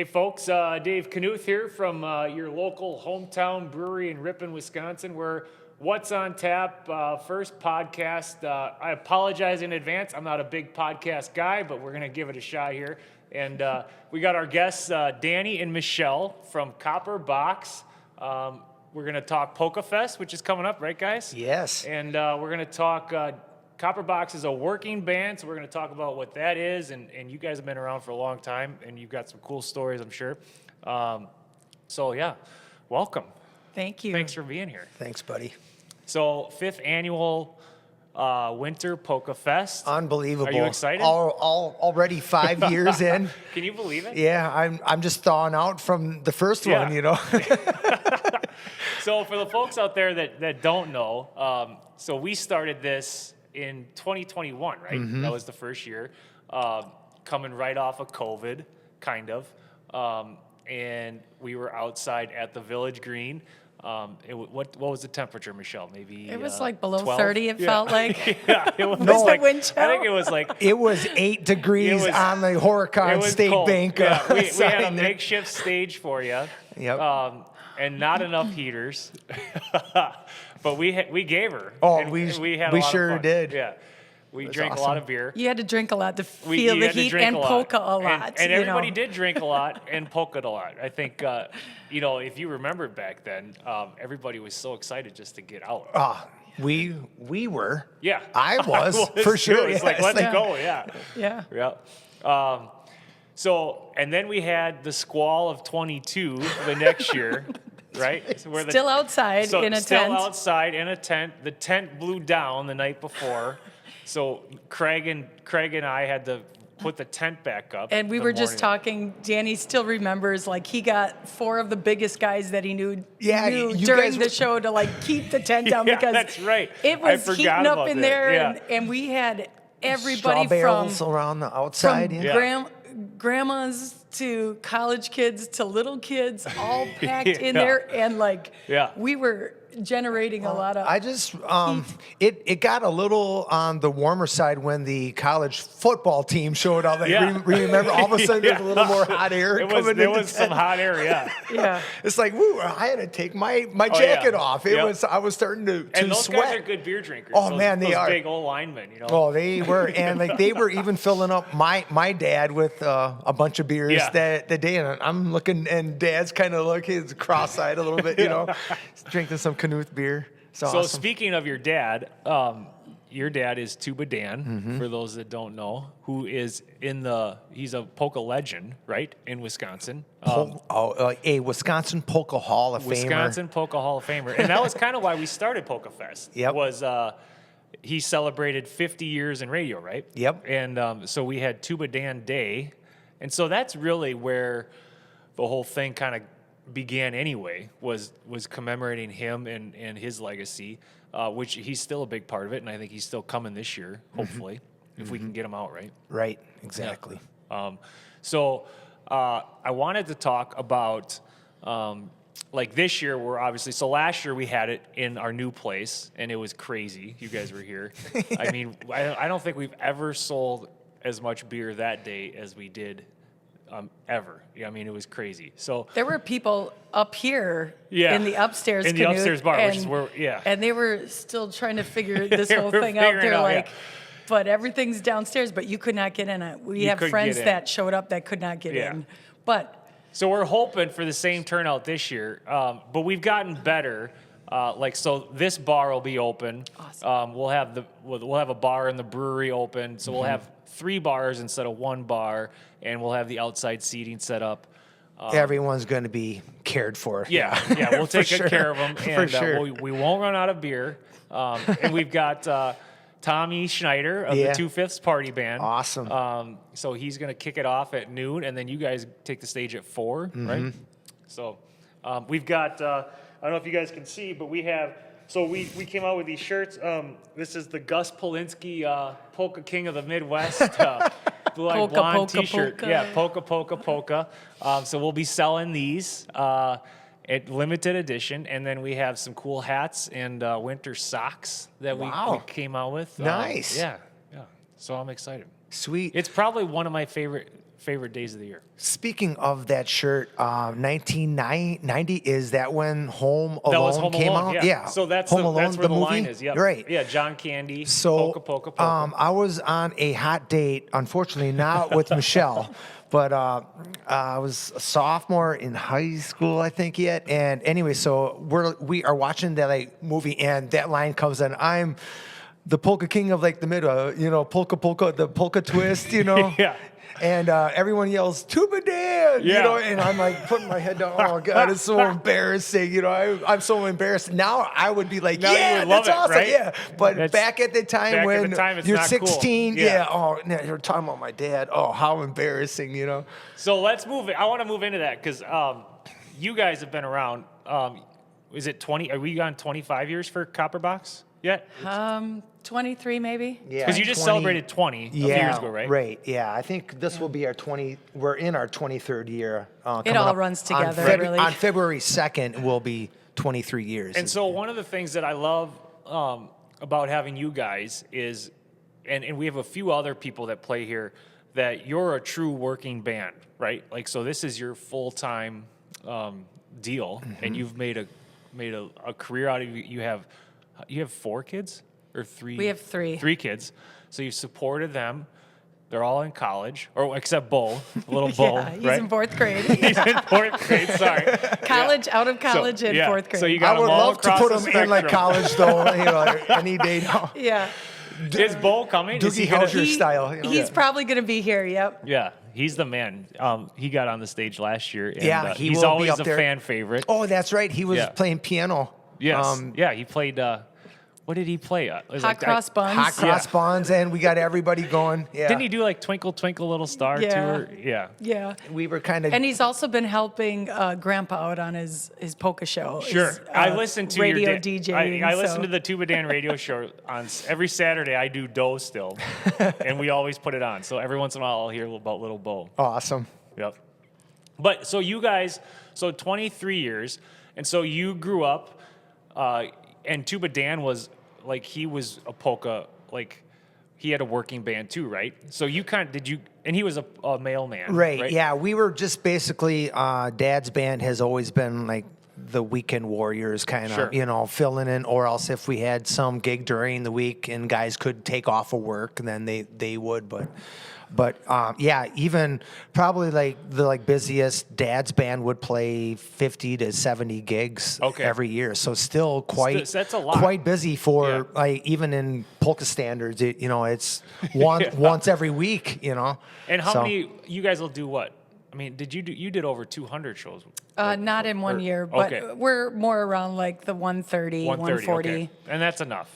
folks, Dave Knuth here from your local hometown brewery in Ripon, Wisconsin. We're What's on Tap, first podcast. I apologize in advance. I'm not a big podcast guy, but we're going to give it a shot here. And we got our guests, Danny and Michelle from CopperBox. We're going to talk Polka-Fest, which is coming up, right, guys? Yes. And we're going to talk... CopperBox is a working band, so we're going to talk about what that is, and you guys have been around for a long time, and you've got some cool stories, I'm sure. So, yeah, welcome. Thank you. Thanks for being here. Thanks, buddy. So, 5th annual Winter Polka Fest. Unbelievable. Are you excited? Already 5 years in. Can you believe it? Yeah, I'm just thawing out from the first one, you know. So, for the folks out there that don't know, so we started this in 2021, right? Mm-hmm. That was the first year, coming right off of COVID, kind of. And we were outside at the Village Green. What was the temperature, Michelle? Maybe it was like below 12? 30. It felt like. Yeah, it was no, like, wind chill? I think it was like it was 8 degrees on the Horicon State cold. Bank. Yeah, we had a makeshift stage for you. Yep. And not enough heaters. But we gave her. Oh, and we had a lot sure of fun. did. Yeah. We That's drank awesome. a lot of beer. You had to drink a lot to feel the heat and polka a lot. And everybody did drink a lot and polka a lot. I think, if you remember back then, everybody was so excited just to get out. We were. Yeah. I was for sure. It's like, let's go. Yeah. Yeah. Yeah. So, and then we had the squall of 22 the next year. Right? So still outside in a tent. Still outside in a tent. The tent blew down the night before. So Craig and I had to put the tent back up. And we were just talking, Danny still remembers, like, he got 4 of the biggest guys that he knew during the show to, like, keep the tent down because that's right. It was heating up in there. And we had everybody barrels around the outside. From grandmas to college kids to little kids all packed in there, and we were generating a lot of it got a little on the warmer side when the college football team showed up. Remember, all of a sudden there's a little more hot air there was some hot air. Yeah. It's like, woo, I had to take my jacket off. I was starting to and those sweat. guys are good beer drinkers. Oh man, they are big old linemen, you know. Oh, they were, and they were even filling up my dad with a bunch of beers that day, and I'm looking, and Dad's kind of looking cross-eyed a little bit, you know, drinking some Knuth beer. So awesome. Speaking of your dad is Tuba Dan, for those that don't know, who is he's a polka legend, right, in Wisconsin. A Wisconsin Polka Hall of Famer. Wisconsin Polka Hall of Famer. And that was kind of why we started Polka-Fest. Yep. He celebrated 50 years in radio, right? Yep. And so we had Tuba Dan Day. And so that's really where the whole thing kind of began anyway, was commemorating him and his legacy, which he's still a big part of it, and I think he's still coming this year, hopefully, if we can get him out, right? Right, exactly. Yeah. So I wanted to talk about, this year, so last year we had it in our new place, and it was crazy. You guys were here. I mean, I don't think we've ever sold as much beer that day as we did ever. Yeah, I mean, it was crazy. So there were people up here in the upstairs bar, and, which is where, and they were still trying to figure this whole thing out. They're but everything's downstairs, but you could not get in. We have friends that showed up that could not get in. But so we're hoping for the same turnout this year, but we've gotten better. So this bar will be open. Awesome. We'll have a bar in the brewery open, so we'll have 3 bars instead of 1 bar, and we'll have the outside seating set up. Everyone's going to be cared for. Yeah, we'll take good care of them, and for sure. We won't run out of beer. And we've got Tommy Schneider of the 2/5 Party Band. Awesome. So he's going to kick it off at noon, and then you guys take the stage at 4, right? So we've got, I don't know if you guys can see, but we have, so we came out with these shirts. This is the Gus Polinsky Polka King of the Midwest blue eyed blonde t-shirt. Polka. Yeah, polka. So we'll be selling these at limited edition, and then we have some cool hats and winter socks that we came out with. Nice. Yeah. So I'm excited. Sweet. It's probably one of my favorite favorite days of the year? Speaking of that shirt, 1990, is that when Home Alone That was Home came Alone, out? yeah. So that's Home the, that's Alone, where the movie? line is. Yep. Right. Yeah, John Candy, So, Polka, Polka. I was on a hot date, unfortunately not with Michelle, but I was a sophomore in high school, I think yet. And anyway, so we are watching that like movie, and that line comes in. I'm the polka king of like the middle, polka, the polka twist, Yeah. And everyone yells, "Tuba Dan!" Yeah. And I'm like putting my head down. Oh God, it's so embarrassing. I'm so embarrassed. Now I would be like, Now you yeah, would love that's it, awesome. right? Yeah. But back at the time when it's you're not 16, cool. Yeah. Oh, no, you're talking about my dad. Oh, how embarrassing, So let's move it. I want to move into that because you guys have been around. Is it 20? Are we on 25 years for CopperBox yet? 23 maybe. Yeah. Because you just celebrated 20 a few years ago, right? Right. Yeah. I think this will be our 20. We're in our 23rd year. It all runs together, really. On February 2nd, will be 23 years. And so one of the things that I love about having you guys is, and we have a few other people that play here, that you're a true working band, right? Like, so this is your full-time deal, and you've made a career out of you. You have 4 kids or 3? We have 3. 3 kids. So you supported them. They're all in college, or except Bo, little Bo, Yeah, he's right? in 4th grade. He's in 4th grade. Sorry. College, out of college, in 4th grade. So you got I would them all love to across put the him in like spectrum. college, though. Like any day now. Yeah. Is Bo coming? Is he Doogie gonna- Howser style. He's probably going to be here, yep. Yeah, he's the man. He got on the stage last year. And, Yeah, he he's will be always up a there. fan favorite. Oh, that's right. He was Yeah. playing piano. Yes. Yeah, he played. What did he play? It was Hot cross buns. Hot cross buns, and we got everybody going. Yeah. Didn't he do like Twinkle Twinkle Little Star Yeah. tour? Yeah. Yeah. We were kind of. And he's also been helping Grandpa out on his polka show. Sure. His, I listen to radio your DJing. I listen so- to the Tuba Dan radio show on every Saturday. I do Doe still, and we always put it on. So every once in a while, I'll hear about Little Bo. Awesome. Yep. But so you guys, 23 years, and so you grew up, and Tuba Dan was like, he was a polka, like he had a working band too, right? So you and he was a mailman, Right. Yeah. We were just basically, Dad's band has always been like the weekend warriors kind of, Sure. filling in, or else if we had some gig during the week and guys could take off of work, then they would, But yeah, even probably like the busiest, Dad's band would play 50 to 70 gigs every year. So still quite That's a lot. quite busy for like even in polka standards. It's once every week. And how many you guys will do what? I mean, you did over 200 shows? not in one year, but we're more around like the 130, 140. okay. And that's enough,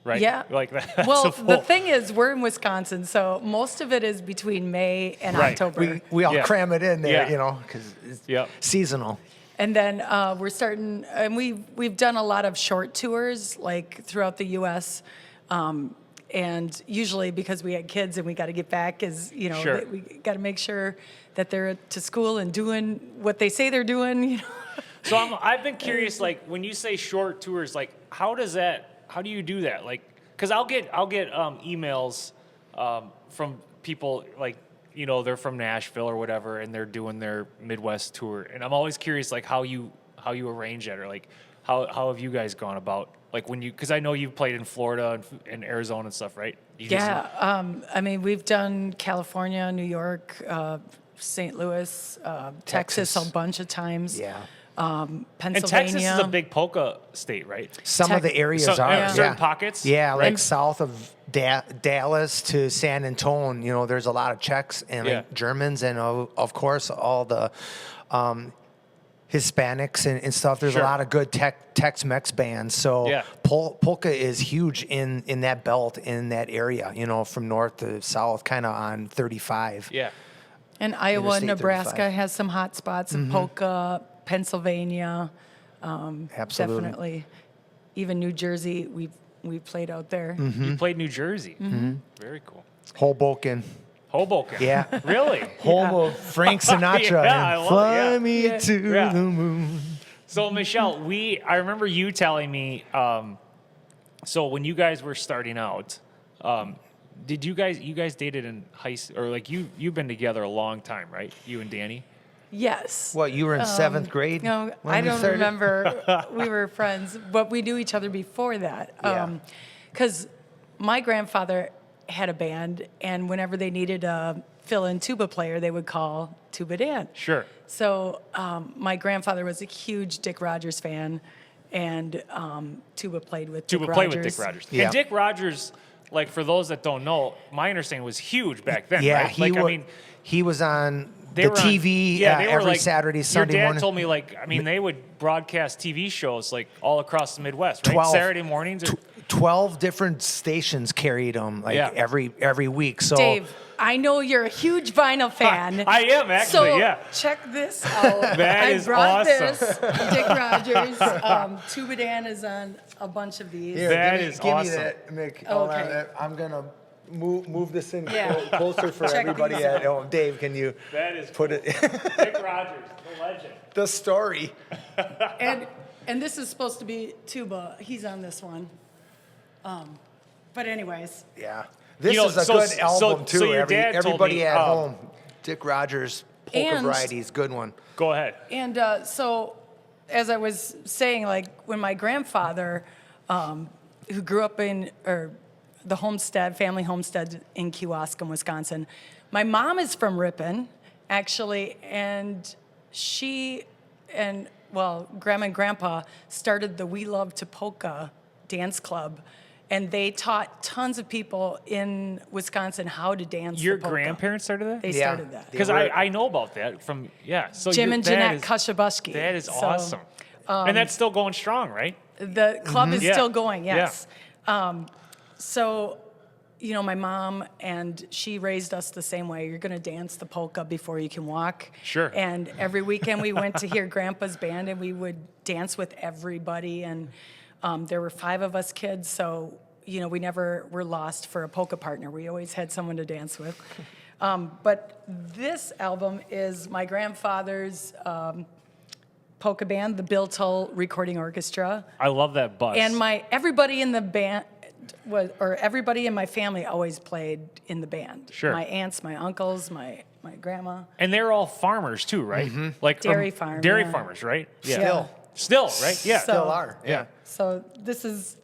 right? Yeah. Like that. Well, the thing is, we're in Wisconsin, so most of it is between May and Right. October. we all Yeah. cram it in there, Yeah. because it's Yep. seasonal. And then we're starting, and we've done a lot of short tours like throughout the U.S. And usually because we had kids and we got to get back, Sure. we got to make sure that they're to school and doing what they say they're doing. So I've been curious, like when you say short tours, like how do you do that? Like, because I'll get emails from people like, they're from Nashville or whatever, and they're doing their Midwest tour, and I'm always curious, like how you arrange that, or like how have you guys gone about, like because I know you've played in Florida and Arizona and stuff, right? I mean, we've done California, New York, St. Louis, Texas a bunch of times. Yeah. Pennsylvania. And Texas is a big polka state, right? Some of the areas So, are. certain pockets. Yeah, like right? south of Dallas to San Antonio, there's a lot of Czechs and like Germans, and of course all the Hispanics and stuff. There's Sure. a lot of good Tex-Mex bands. So polka is huge in that belt, in that area. From north to south, kind of on 35. Yeah. And Iowa and Interstate Nebraska 35. has some hot spots in polka. Pennsylvania, Absolutely. definitely. Even New Jersey, we played out there. You played New Jersey. Very cool. Hoboken. Hoboken. Yeah. Really? Home of Frank Sinatra. Yeah, I and love- Fly yeah. me to Yeah. the moon. So Michelle, I remember you telling me, so when you guys were starting out, did you guys dated in high school, or like you've been together a long time, right? You and Danny? Yes. What, you were in 7th grade? No, when I we don't started? remember. We were friends, but we knew each other before that. Yeah. Because my grandfather had a band, and whenever they needed a fill-in tuba player, they would call Tuba Dan. Sure. So my grandfather was a huge Dick Rogers fan, and tuba played with Dick Rogers. Yeah. And Dick Rogers, like for those that don't know, my understanding was huge back then, Yeah, right? he was on they the were on- TV yeah, they were every like, Saturday, Sunday Your dad morning. told me, like, I mean, they would broadcast TV shows like all across the Midwest, right? 12 Saturday mornings. Or, 12 different stations carried them every week. So Dave, I know you're a huge vinyl fan. I am actually, so yeah. check this out. That I is brought awesome. this. Dick Rogers. Tuba Dan is on a bunch of these. Here, That give me, is give awesome. me that, Mick. Hold on, Okay. I'm gonna move this in Yeah. closer for Check everybody these at out. home. Dave, can you That is put it? Dick Rogers, the legend. The story. And this is supposed to be tuba. He's on this one. But anyways, Yeah. This You know, is a so- good album so too. your dad told Everybody me, at home. Dick Rogers, Polka And- Varieties, good one. Go ahead. and so as I was saying, like when my grandfather, who grew up in the family homestead in Kewaskum, Wisconsin, my mom is from Ripon, actually, and Grandma and Grandpa started the We Love to Polka dance club, and they taught tons of people in Wisconsin how to dance Your the polka. grandparents started that? They Yeah. started that. Because They were- I know about that from, So Jim your and dad Jeanette is- Kashabuski. That is So, awesome. And that's still going strong, right? The club is Yeah. still going, Yeah. yes. So, my mom, and she raised us the same way. You're going to dance the polka before you can walk. Sure. And every weekend we went to hear Grandpa's band, and we would dance with everybody. And there were 5 of us kids, so, we never were lost for a polka partner. We always had someone to dance with. But this album is my grandfather's polka band, the Bill Tull Recording Orchestra. I love that bus. And everybody in the band everybody in my family always played in the band. Sure. My aunts, my uncles, my grandma. And they're all farmers too, right? Like Dairy farm, Dairy yeah. farmers, right? Yeah. Still. Still, right? Yeah. So- Still are. Yeah. So this is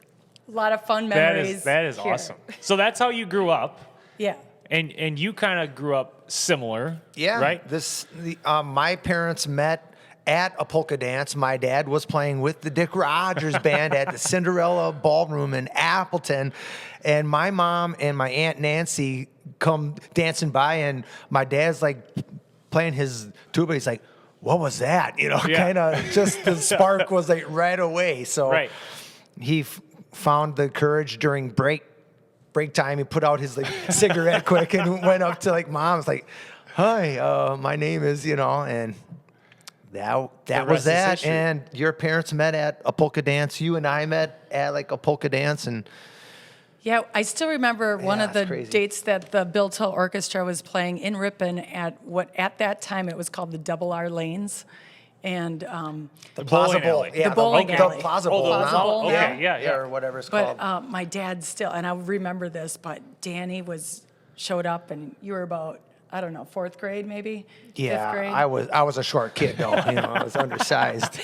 a lot of fun that memories. is here. awesome. So that's how you grew up, Yeah. and you kind of grew up similar. Yeah. Right. My parents met at a polka dance. My dad was playing with the Dick Rogers band at the Cinderella Ballroom in Appleton. And my mom and my Aunt Nancy come dancing by, and my dad's like playing his tuba. He's like, what was that? Yeah. Kind of just the spark was like right away. So Right. he found the courage during break time. He put out his cigarette quick and went up to Mom's like, hi, my name is, and that rest was is that. history. And your parents met at a polka dance. You and I met at a polka dance, and Yeah, I still remember one Yeah, of the it's crazy. dates that the Bill Tull Orchestra was playing in Ripon at at that time it was called the Double R Lanes. And the bowling Plaza Bowl. alley. Yeah, The bowling the alley. Plaza Oh, Bowl. the now. Plaza Bowl now. Okay, yeah. Or whatever it's But called. my dad still, and I remember this, but Danny showed up, and you were about, I don't know, 4th grade maybe? 5th grade? I was a short kid though. I was undersized.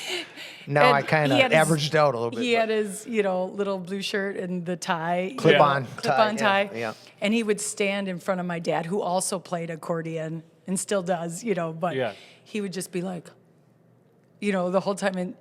Now And I kind of he had his- averaged out a little bit. He but- had his, little blue shirt and the tie. Clip-on Clip-on tie, tie. yeah. And he would stand in front of my dad, who also played accordion and still does, but Yeah. he would just be like, the whole time, and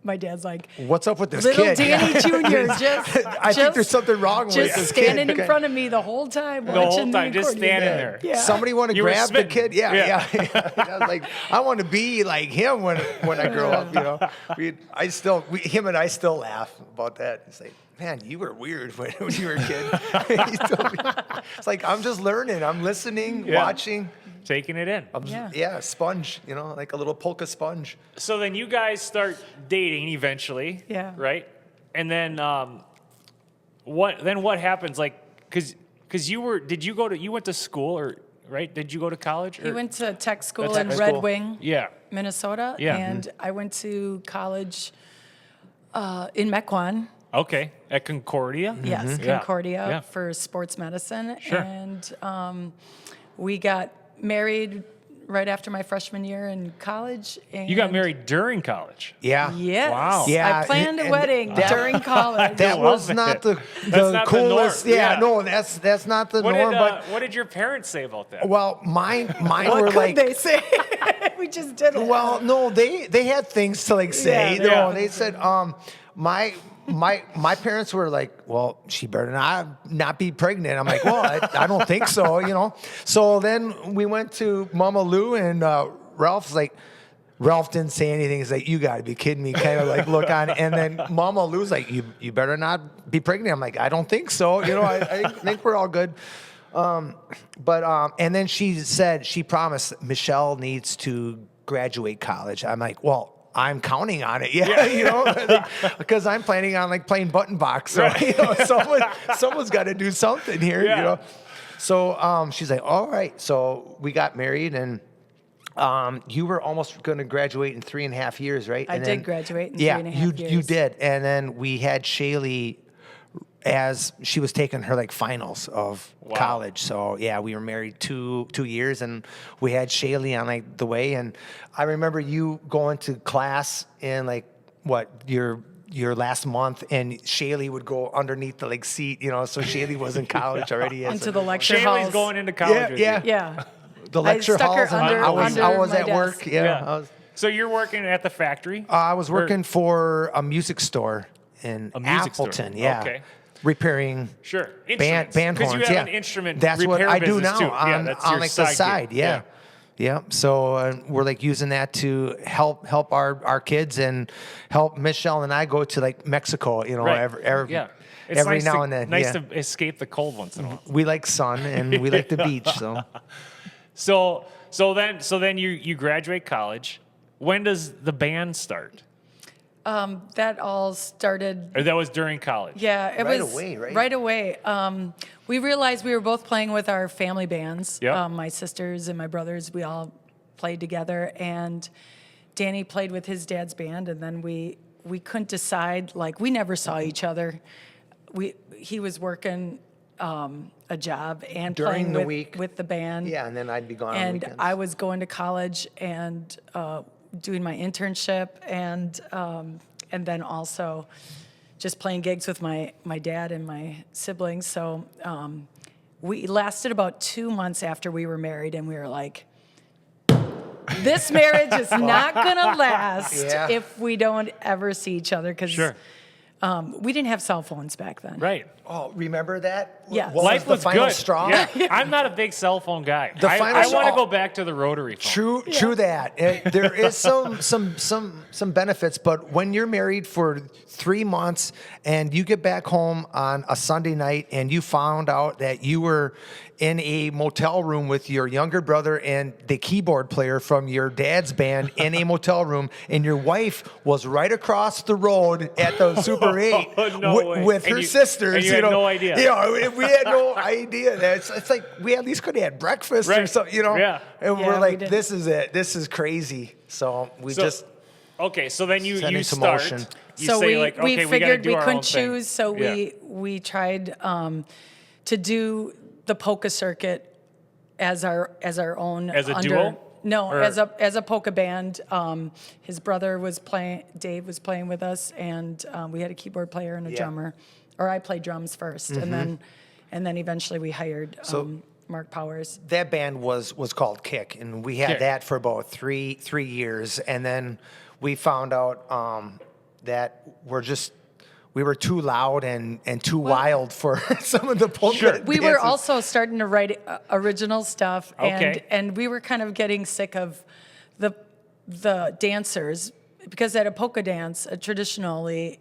my dad's like, What's up with this little kid? Danny Jr. just I think there's something wrong with just this kid. standing in Okay. front of me the whole time, The whole watching time, just accordion. standing there. Yeah. Somebody want to You were grab the smitten. kid? Yeah. Yeah. I was like, I want to be like him when I grow up. Him and I still laugh about that. It's like, man, you were weird when you were a kid. It's like I'm just learning. I'm listening, Yeah. watching. Taking it in. Yeah. Sponge. Like a little polka sponge. So then you guys start dating eventually. Yeah. Right. And then what happens? Because you went to school right? Did you go to college? He went to tech school Tech in school. Red Wing, Yeah. Minnesota. Yeah. And I went to college in Mequon. Okay, at Concordia. Yes, Yeah. Concordia Yeah. for sports medicine. Sure. And we got married right after my freshman year in college. And You got married during college. Yeah. Yes. Wow. Yeah, I planned a and wedding that- during college. That was love not it. the That's not the norm. coolest. Yeah, Yeah. no, that's not the What norm. did, But what did your parents say about that? well, mine what were could like. they say? We just did it. Well, no, they had things to like say. Yeah. No, Yeah. they said my parents were like, well, she better not be pregnant. I'm like, well, I don't think so, you know. So then we went to Mama Lou, and Ralph didn't say anything. He's like, you got to be kidding me, kind of like look on. And then Mama Lou's like, you better not be pregnant. I'm like, I don't think so. You know, I think we're all good. And then she promised Michelle needs to graduate college. I'm like, well, I'm counting on it. Yeah. You know, because I'm planning on like playing button box. So, you know, someone's got to do something here, Yeah. you know? So, she's like, all right. So we got married, and you were almost going to graduate in 3.5 years, right? I And did then- graduate in yeah, 3.5 years. you did. And then we had Shaylee as she was taking her like finals of college. So yeah, we were married 2 years, and we had Shaylee on like the way. And I remember you going to class in like your last month, and Shaylee would go underneath the like seat, you know. So Shaylee was in college already. Into the lecture Shaylee's halls. going into college with you. Yeah. the lecture stuck her halls. and under- I was under my at desk. work. Yeah, Yeah. So you're working at the factory? I was working for a music store in A music store. Appleton. Yeah. Okay. repairing Sure. band Instruments. horns. Because you have yeah, an instrument that's what repair I do business, now too. Yeah, on, that's on your like the side side. gig. Yeah. Yeah. So we're like using that to help our kids and help Michelle and I go to like Mexico, you know, Right. every Yeah. It's every nice now to, and then. Nice yeah. to escape the cold once in a while. We like sun and we like the beach. So So then you graduate college. When does the band start? That all started. Or that was during college? Yeah, it Right was away, right? Right away. We realized we were both playing with our family bands. Yep. My sisters and my brothers, we all played together, and Danny played with his dad's band, and then we couldn't decide. Like, we never saw each other. He was working a job and During playing the with, week. with the band. yeah, and then I'd be gone on And weekends. I was going to college and doing my internship, and then also just playing gigs with my dad and my siblings. So we lasted about 2 months after we were married, and we were like, this marriage is not going to last Yeah. if we don't ever see each other, because Sure. we didn't have cell phones back then. Right. Oh, remember that? Yes. What Life was was the final good. straw? Yeah. I'm not a big cell phone guy. The I final want to straw- go back to the rotary phone. True that. There is some benefits, but when you're married for 3 months and you get back home on a Sunday night and you found out that you were in a motel room with your younger brother and the keyboard player from your dad's band in a motel room, and your wife was right across the road at the Super 8 No way. with And her you- sisters. and you had know. no idea. Yeah, we had no idea. It's like we at least could have had breakfast or Right. something, you know? Yeah. And Yeah, we're we like, didn't. this is it. This is crazy. So we So- just Okay, so then you Set into start. motion. You So say we, like, we okay, we got to figured do we our couldn't own thing. choose, so Yeah. we tried to do the polka circuit as our own. As a duo? No, Or- as a polka band. His brother was playing. Dave was playing with us, and we had a keyboard player and a Yeah. drummer. Or I played drums first, and then eventually we hired Mark Powers. that band was called Kick, and we had Kick. that for about three years, and then we found out that we were too loud and too wild for some of the polka. Sure. We were dances. also starting to write original stuff, Okay. and we were kind of getting sick of the dancers, because at a polka dance, traditionally,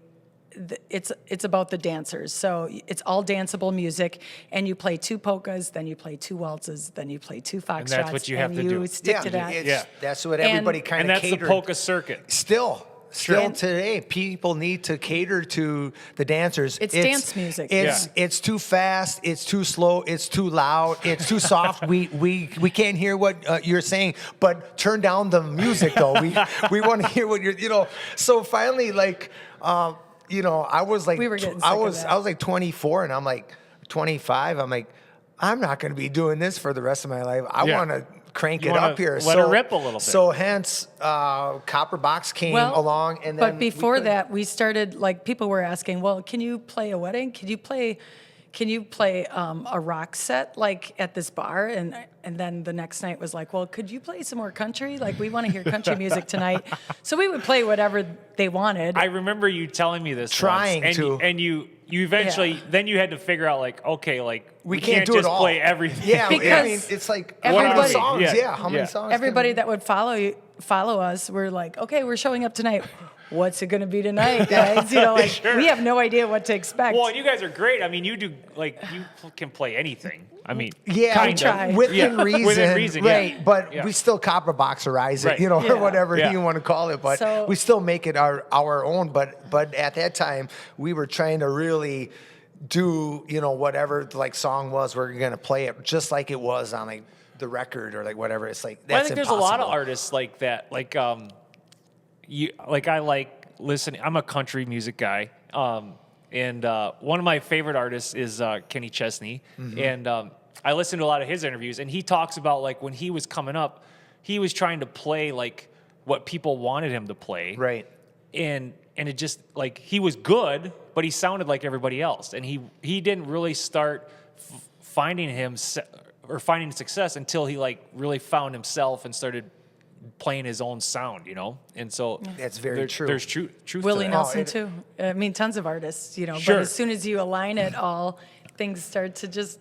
it's about the dancers. So it's all danceable music, and you play 2 polkas, then you play 2 waltzes, then you play 2 foxtrots, that's what you have and to you do. stick to that. it's- that's what And- everybody kind And of that's catered. the polka circuit. Still Sure. today, people need to cater to the dancers. It's dance music. It's too fast. It's too slow. It's too loud. It's too soft. We can't hear what you're saying. But turn down the music, though. We want to hear what you're. So finally, like. you know, I was like, We were getting sick I of was that. like 24, and I'm like 25. I'm like, I'm not going to be doing this for the rest of my life. I Yeah. want to crank You it wanna up here. let it rip a little bit. So hence, CopperBox came along, and then but before that, we started like people were asking, well, can you play a wedding? Can you play a rock set like at this bar? And then the next night was like, well, could you play some more country? Like we want to hear country music tonight. So we would play whatever they wanted. I remember you telling me this Trying once, to. and you eventually then you had to figure out like, okay, like we can't do just it all. play everything. Yeah, Because I mean, it's like how many everybody- songs? Yeah. Yeah, how many Yeah. songs? Everybody that would follow us, we're like, okay, we're showing up tonight. What's it going to be tonight, guys? You know, like Sure. we have no idea what to expect. Well, and you guys are great. I mean, you do like you can play anything. I mean, Yeah, kind try. of. within Yeah. reason, Within reason, yeah. right? But Yeah. we still CopperBoxerize it, Right. you know, Yeah. or whatever Yeah. you want to call it. But So- we still make it our own. But at that time, we were trying to really do, you know, whatever the like song was. We're gonna play it just like it was on like the record or like whatever. It's like Well, I that's think there's a lot of impossible. artists like that. Like I like listening. I'm a country music guy. And one of my favorite artists is Kenny Chesney. Mm-hmm. And I listen to a lot of his interviews, and he talks about like when he was coming up, he was trying to play like what people wanted him to play. Right. And it just like he was good, but he sounded like everybody else. And he didn't really start finding success until he like really found himself and started playing his own sound, you know? And so That's very true. There's truth Willie to that. Nelson it- too. I mean, tons of artists, you know. Sure. But as soon as you align it all, things start to just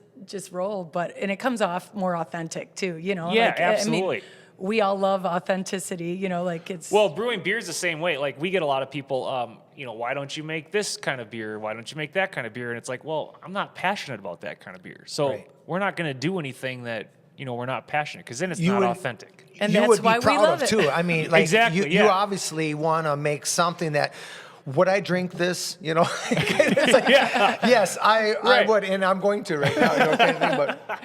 roll. And it comes off more authentic too, you know. Yeah, like, absolutely. I mean, we all love authenticity, you know. Like it's Well, brewing beer is the same way. Like we get a lot of people, you know, why don't you make this kind of beer? Why don't you make that kind of beer? And it's like, well, I'm not passionate about that kind of beer. So Right. we're not going to do anything that, you know, we're not passionate because then it's You not would- authentic. And you that's would why be we proud love of it. too. I mean, like Exactly, you yeah. obviously want to make something that. Would I drink this? You know, it's like, Yeah. yes, I Right. would, and I'm going to right now. You know, kind of thing, but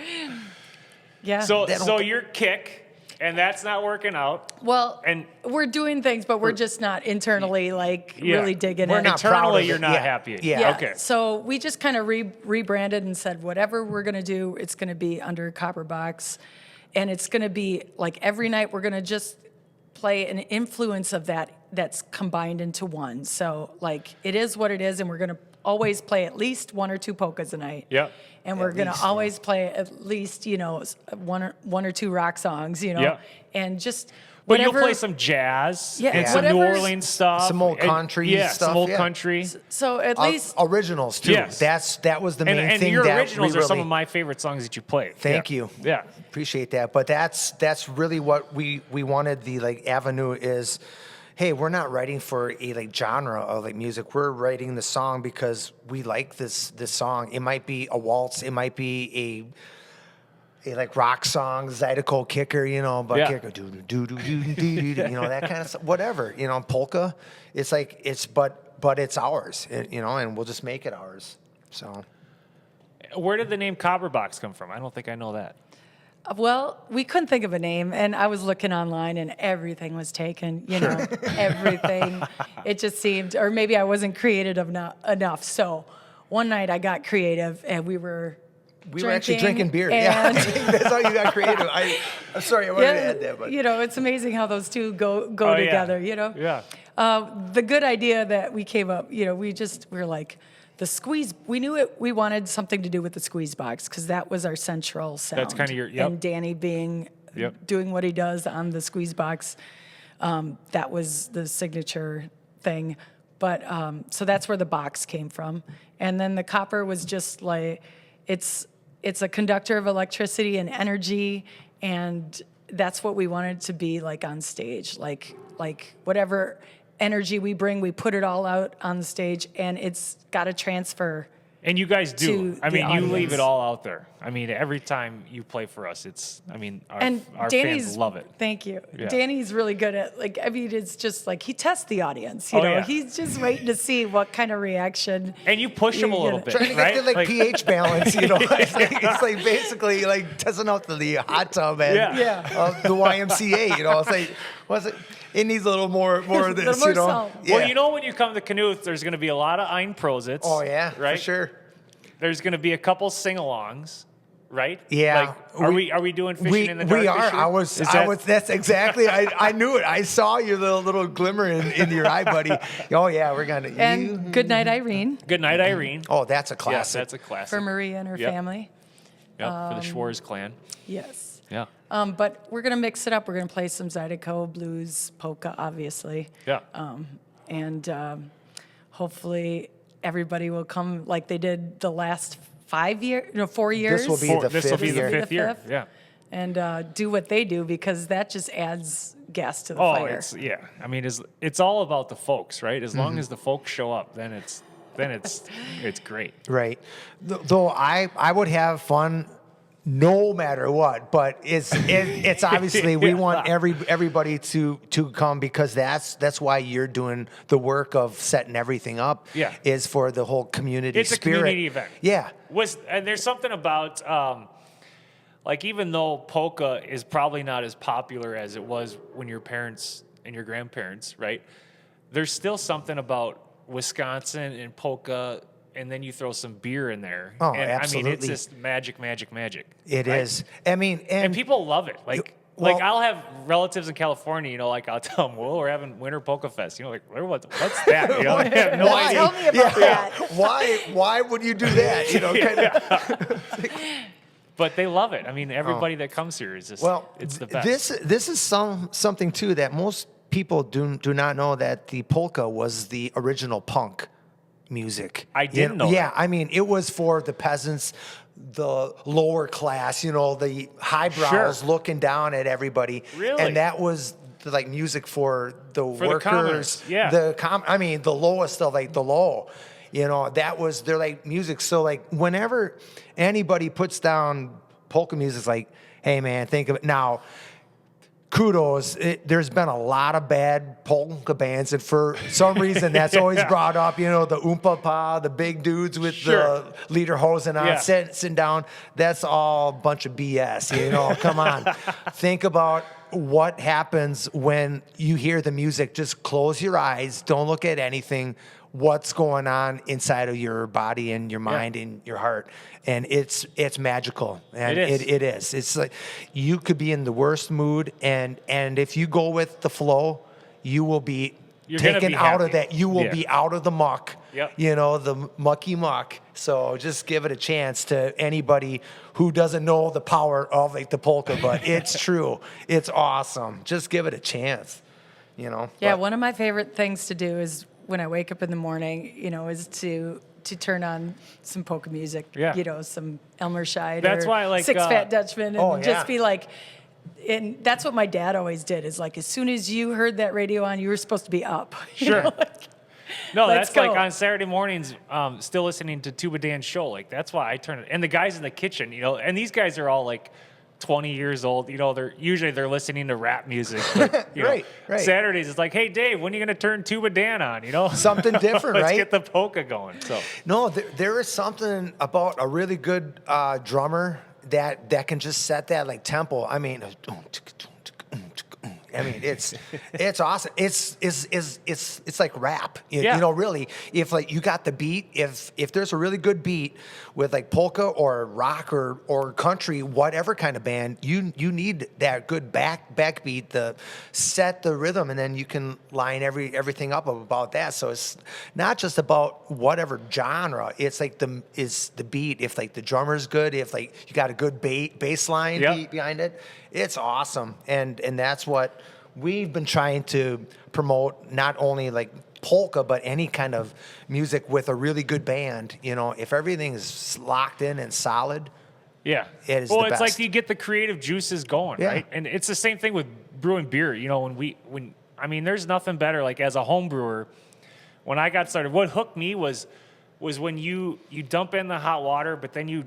yeah. So They don't- so your kick, and that's not working out. well, And we're doing things, but we're just not internally like Yeah. really digging We're in. not proud internally, of it. you're not Yeah. happy. Yeah. Yeah. Okay. So we just kind of rebranded and said, whatever we're going to do, it's going to be under CopperBox. And it's going to be like every night we're going to just play an influence of that's combined into one. So like it is what it is. And we're going to always play at least one or two polkas a night. Yep. And we're going to least, yeah. always play at least, you know, one or two rock songs, you know, Yeah. and just But whatever. you'll play some jazz Yeah, and some New whatever's- Orleans stuff. Some old and- country yeah, stuff, some old yeah. country. So at least originals too. Yes. That was the main And thing. your that originals we are some really- of my favorite songs that you play. Thank Yeah. you. Yeah. Appreciate that. But that's really what we wanted. The like avenue is, hey, we're not writing for a like genre of like music. We're writing the song because we like this song. It might be a waltz. It might be a like rock song, Zydeco kicker, you know, but Yeah. kicker, do do do do do do, you know, that kind of stuff. Whatever, you know, polka. It's like but it's ours, you know, and we'll just make it ours. So. Where did the name CopperBox come from? I don't think I know that. Well, we couldn't think of a name, and I was looking online, and everything was taken. You know, everything. It just seemed, or maybe I wasn't creative enough. So one night I got creative, and we were actually drinking beer. Yeah, and- that's how you got creative. I'm sorry, I wanted to add that, but you know, it's amazing how those two go Oh, yeah. together. You know, Yeah. the good idea that we came up, you know, we were like the squeeze. We knew it. We wanted something to do with the squeeze box because that was our central sound. That's kinda your- yep. And Danny doing what he does on the squeeze box, that was the signature thing. But so that's where the box came from, and then the copper was just like it's a conductor of electricity and energy, and that's what we wanted to be like on stage, like whatever energy we bring, we put it all out on the stage, and it's got to transfer. And you guys do. To I mean, the you leave audience. it all out there. I mean, every time you play for us, it's, I mean, And our Danny's, fans love it. Thank you. Yeah. Danny's really good at like. I mean, it's just like he tests the audience. You Oh, know, yeah. he's just waiting to see what kind of reaction. And you push them a You little get bit, it. trying to right? get the like pH balance, you know. It's like basically like testing out the hot tub at Yeah. Yeah. the YMCA, you know. It's like Was it? It needs a little more of A this, little more you know. salt. Well, you know, when you come to Knuth, there's going to be a lot of Ein Prosits. Oh yeah, right? for sure. There's going to be a couple sing-alongs, right? Yeah. Like, are we doing fishing in the dark? We are. This year? That's exactly. I knew it. I saw your little glimmer in your eye, buddy. Oh yeah, we're gonna. And Good Night, Irene, Good Night, Irene. Oh, that's a Yes, classic. that's a classic. for Maria and her Yep. family. Yep, for the Schwarz clan. Yes. Yeah. But we're going to mix it up. We're going to play some Zydeco, blues, polka, obviously. Yeah. And hopefully everybody will come like they did the last 4 years. This will be the This will fifth be the year. fifth year. fifth. Yeah. And do what they do because that just adds gas to the Oh, fire. yeah. I mean, it's all about the folks, right? As long as the folks show up, then it's great. Right. Though I would have fun no matter what, but it's obviously we want everybody to come because that's why you're doing the work of setting everything up. Yeah. Is for the whole community It's spirit. a community event. Yeah. And there's something about like even though polka is probably not as popular as it was when your parents and your grandparents, right? There's still something about Wisconsin and polka, and then you throw some beer in there. Oh, and, absolutely. I mean, it's just magic. It right? is. I mean, And people love it. Like well- I'll have relatives in California, you know, like I'll tell them, well, we're having Winter Polka Fest. You know, like, what's that? You know, I have no Why? idea. Tell me about that. Why would you do that? You know, kind of. But they love it. I mean, everybody that comes here is just, Well, it's the best. This is something too that most people do not know, that the polka was the original punk music. I didn't know Yeah, that. I mean, it was for the peasants, the lower class, you know, the highbrows Sure. looking down at everybody. Really? And that was like music for the the workers. commoners, yeah. I mean, the lowest of like the low. You know, that was their like music. So like whenever anybody puts down polka music, it's like, hey man, think of it now. Kudos. There's been a lot of bad polka bands, and for some reason that's always brought up. You know, the oompa pa, the big dudes with Sure. the leader hosing on, Yeah. sitting down. That's all a bunch of BS. You know, come on. Think about what happens when you hear the music. Just close your eyes. Don't look at anything. What's going on inside of your body and your mind and your heart, and it's magical. And It is. It is. It's like you could be in the worst mood, and if you go with the flow, you will be You're gonna taken be out of happy. that. You will Yeah. be out of the muck. Yep. You know, the mucky muck. So just give it a chance to anybody who doesn't know the power of like the polka, but it's true. It's awesome. Just give it a chance. You know. Yeah, But- one of my favorite things to do is when I wake up in the morning, you know, is to turn on some polka music. Yeah. You know, some Elmer Scheid That's or why, like, Six Fat Dutchmen, and Oh, yeah. just be like. And that's what my dad always did. Is like as soon as you heard that radio on, you were supposed to be up. you Sure. know, like, No, Let's that's like go. on Saturday mornings, still listening to Tuba Dan's show. Like that's why I turn it. And the guys in the kitchen, you know, and these guys are all like 20 years old. You know, they're listening to rap music. But, you know, Right. Saturdays, it's like, hey, Dave, when are you going to turn Tuba Dan on? You know, Something different, Let's right? get the polka going. So No, there is something about a really good drummer that can just set that like tempo. I mean, it's awesome. It's like rap. Yeah. You know, really. If like you got the beat, if there's a really good beat with like polka or rock or country, whatever kind of band, you need that good backbeat to set the rhythm, and then you can line everything up about that. So it's not just about whatever genre. It's like the beat. If like the drummer's good, if like you got a good bass line Yep. behind it, it's awesome. And that's what we've been trying to promote, not only like polka, but any kind of music with a really good band. You know, if everything is locked in and solid, yeah. It is well, the it's best. like you get the creative juices going, Yeah. right? And it's the same thing with brewing beer. You know, when I mean, there's nothing better. Like as a home brewer, when I got started, what hooked me was when you dump in the hot water, but then you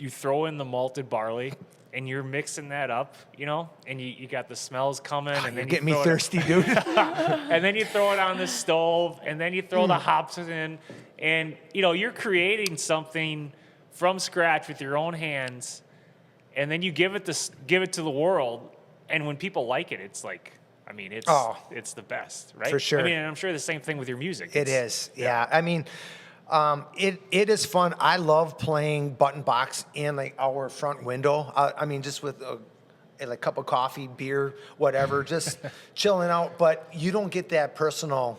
throw in the malted barley. And you're mixing that up, you know, and you got the smells coming, and you're then getting you me throw thirsty, dude. and then you throw it on the stove, and then you throw the hops in, and you know you're creating something from scratch with your own hands, and then you give it to the world, and when people like it, it's like, I mean, it's the best, right? For sure. I mean, and I'm sure the same thing with your music. It is, yeah. I mean, it is fun. I love playing Button Box in like our front window. I mean, just with a cup of coffee, beer, whatever, just chilling out. But you don't get that personal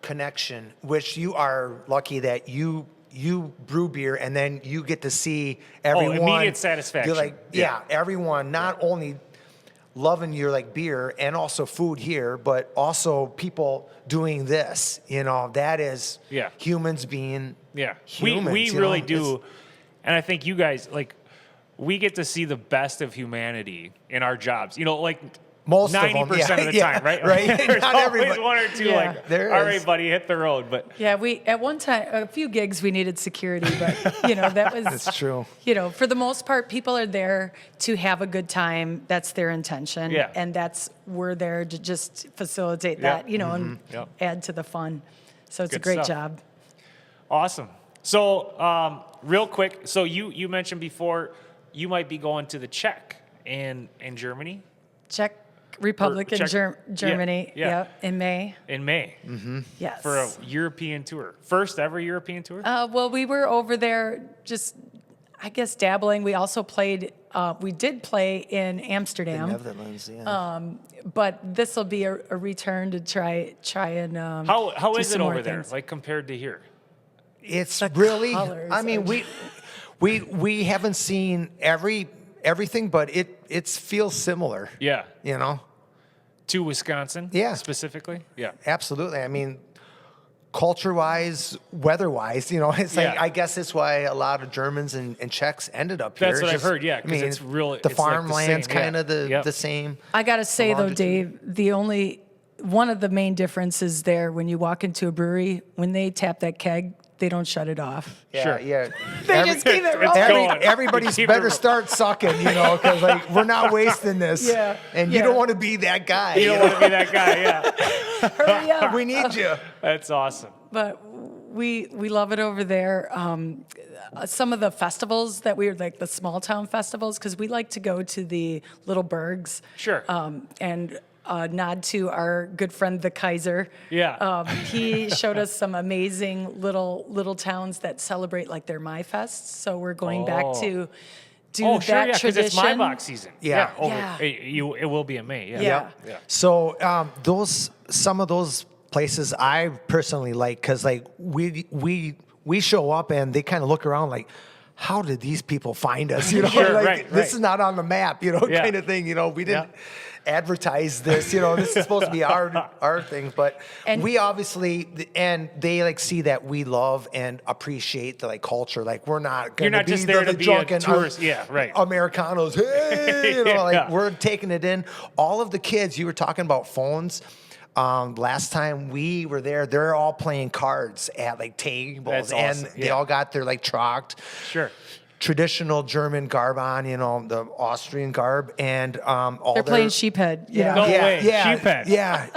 connection, which you are lucky that you brew beer and then you get to see everyone. Immediate satisfaction. You're like, yeah, everyone not only loving your like beer and also food here, but also people doing this. You know, that is humans being humans. We really do, and I think you guys like. We get to see the best of humanity in our jobs. You know, like most 90% of the time, right? Right. There's Not always everybody. one or two like, There all is. right, buddy, hit the road. But Yeah, we at one time a few gigs we needed security, but you know that was That's true. You know, for the most part, people are there to have a good time. That's their intention, and we're there to just facilitate that, you know, and add to the fun. So it's Good a great stuff. job. Awesome. So real quick, so you mentioned before you might be going to the Czech and Germany. Czech Republic and Czech- Germany, yeah. in May. In May. Yes. For a European tour. First ever European tour? Well, we were over there just, I guess, dabbling. We also played, we did play in Amsterdam. Netherlands, yeah. But this will be a return to try and How do is it some more over there, things. like compared to here? It's really, colors I mean, we haven't seen everything, but it feels similar. Yeah. You know? To Wisconsin? Yeah. Specifically? Yeah. Absolutely. I mean, culture-wise, weather-wise, you know, it's like, Yeah. I guess it's why a lot of Germans and Czechs ended up here. That's what It's I've heard, yeah, 'cause it's really- the it's like the farmland's same, yeah. kind of Yep. the same. I got to say, though, longitude. Dave, one of the main differences there when you walk into a brewery, when they tap that keg, they don't shut it off. Yeah, Sure. yeah. They just keep it It's rolling. going. Everybody's Keep it better rolling. start sucking, you know, because like we're not wasting this. Yeah, And you yeah. don't want to be that guy. You don't want to be that guy, yeah. Hurry up. We need you. That's awesome. But we love it over there. Some of the festivals that we were like the small town festivals, because we like to go to the little burgs. Sure. And nod to our good friend the Kaiser. Yeah. He showed us some amazing little towns that celebrate like their My Fests. So we're going back to do Oh, that sure, yeah, because tradition. it's my box season. Yeah. Yeah. It will be in May, yeah. Yeah. Yeah. So some of those places I personally like because like we show up and they kind of look around like, how did these people find us? You know, Sure, like right, this right. is not on the map, you know, Yeah. kind of thing. You know, we didn't advertise this. You know, this is supposed to be our thing, but And- we obviously and they like see that we love and appreciate the like culture. Like we're not going You're not be just there the to be a drunken tourist. Yeah, right. Americanos. Hey, you know, like Yeah. we're taking it in. All of the kids, you were talking about phones. Last time we were there, they're all playing cards at like tables, That's awesome, and they yeah. all got their like trocked Sure. traditional German garb on, you know, the Austrian garb, and all They're playing sheephead. Yeah, No yeah, way, yeah, sheephead. yeah.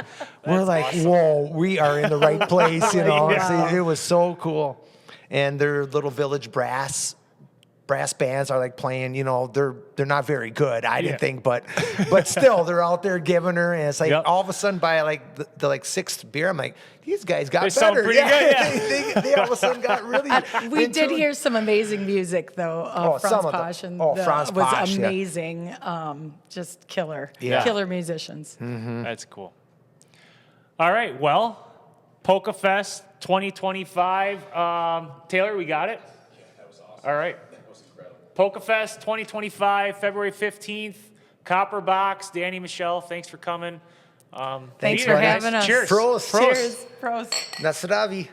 We're like, whoa, we are in the right place, you know. Wow. So it was so cool, and their little village brass bands are like playing, you know, they're not very good, I didn't think, but still they're out there giving her, and it's like all of a sudden by like the like sixth beer, I'm like, these guys got They sound better. pretty good, yeah. they all of a sudden got really. We into did it. hear some amazing music though. Oh, Franz some of the- Posch and Franz was Posch, yeah. amazing. Just killer. Yeah. Killer musicians. That's cool. All right, well, Polka Fest 2025. Taylor, we got it? Yeah, that was awesome. All right. That was incredible. Polka Fest 2025, February 15th. CopperBox, Danny, Michelle, thanks for coming. Thanks for having us. Cheers. Prost. Cheers. Prost. Na zdraví.